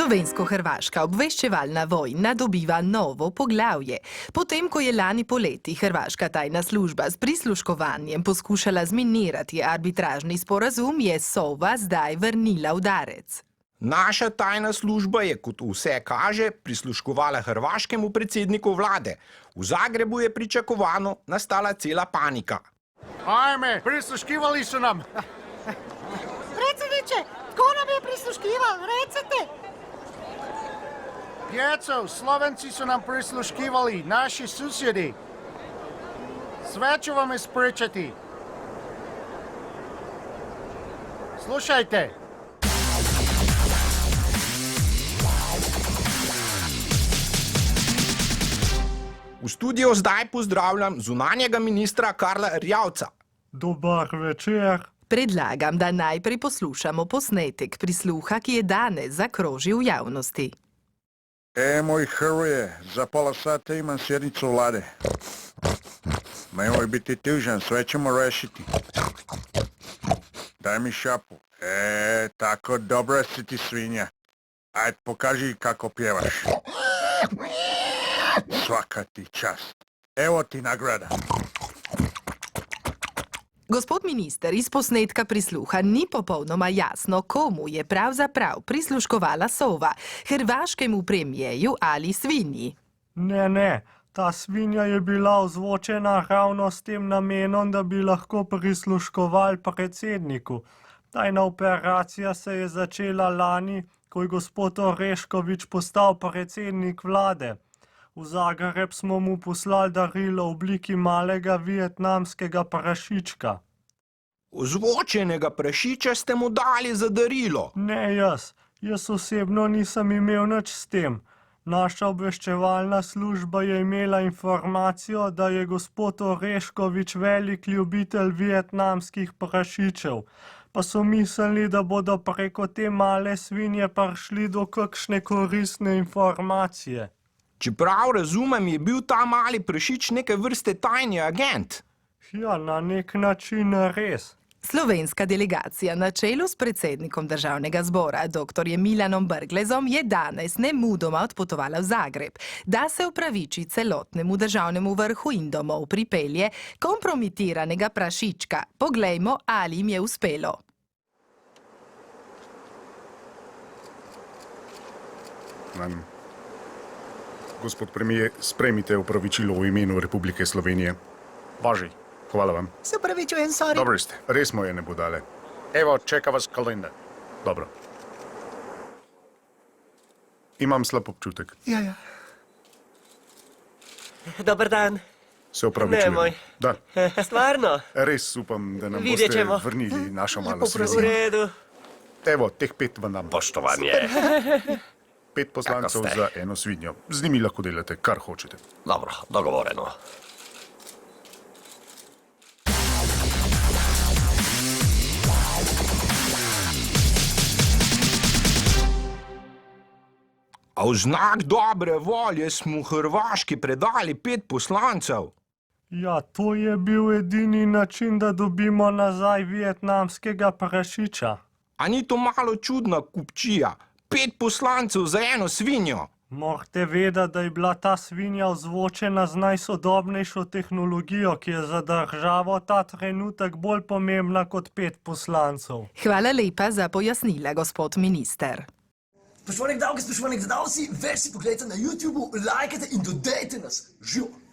Slovensko-hrvaška obveščevalna vojna dobiva novo poglavje. Potem, ko je lani poleti hrvaška tajna služba s prisluškovanjem poskušala zminirati arbitražni sporazum, je Sova zdaj vrnila udarec. Naša tajna služba je, kot vse kaže, prisluškovala hrvaškemu predsedniku vlade. V Zagrebu je pričakovano nastala cela panika. Ajme, prisluškivali su nam. Predsjedniče, tko nam je prisluškival? Recite! Djeco, Slovenci su nam prisluškivali, naši susjedi. Sve ću vam ispričati. Slušajte. V studiu zdaj pozdravljam zunanjega ministra Karla Erjavca. Dobar večer. Predlagam, da najprej poslušamo posnetek prisluha, ki je danes zakrožil v javnosti. Moj Hrvoje, za pola sata imam sjednicu vlade. Nemoj biti tužan, sve ćemo rešiti. Daj mi šapu. Tako dobra si ti svinja. Ajde, pokaži kako pjevaš. Svaka ti čast. Evo ti nagrada. Gospod minister, iz posnetka prisluha ni popolnoma jasno, komu je pravzaprav prisluškovala Sova, hrvaškemu premijeju ali svinji. Ne, ta svinja je bila ozvočena ravno s tem namenom, da bi lahko prisluškovali predsedniku. Tajna operacija se je začela lani, ko je gospod Orešković postal predsednik vlade. V Zagreb smo mu poslali darilo v obliki malega vietnamskega prašička. Ozvočenega prašiča ste mu dali za darilo. Ne jaz osebno nisem imel nič s tem. Naša obveščevalna služba je imela informacijo, da je gospod Orešković velik ljubitelj vietnamskih prašičev. Pa so mislili, da bodo preko te male svinje prišli do kakšne koristne informacije. Če prav razumem, je bil ta mali prašič neke vrste tajni agent. Ja, na nek način res. Slovenska delegacija na čelu s predsednikom državnega zbora, dr. Milanom Brglezom, je danes nemudoma odpotovala v Zagreb, da se opraviči celotnemu državnemu vrhu in domov pripelje kompromitiranega prašička. Poglejmo, ali jim je uspelo. Gospod premijer, sprejmite opravičilo v imenu Republike Slovenije. Važi. Hvala vam. Se opravičujem, sorry. Dobri ste, res moje ne bo dale. Evo, čeka vas kalendar. Dobro. Imam slab občutek. Ja. Dobar dan. Se opravičujem. Nemoj. Da. Stvarno? Res upam, da nam Vidjet boste ćemo. vrnili našo malo V svezino. redu. Evo, teh 5 vam dam. Poštovanje. 5 poslancev Kako ste? za eno svinjo. Z njimi lahko delate, kar hočete. Dobro, dogovoreno. A v znak dobre volje smo Hrvaški predali 5 poslancev. Ja, to je bil edini način, da dobimo nazaj vietnamskega prašiča. A ni to malo čudna kupčija? 5 poslancev za eno svinjo. Morate vedeti, da je bila ta svinja ozvočena z najsodobnejšo tehnologijo, ki je za državo ta trenutek bolj pomembna kot 5 poslancev. Hvala lepa za pojasnila, gospod minister. Spoštovani gledalke, spoštovani gledalci, več si pogledajte na YouTubeu, lajkajte in dodajte nas. Živijo!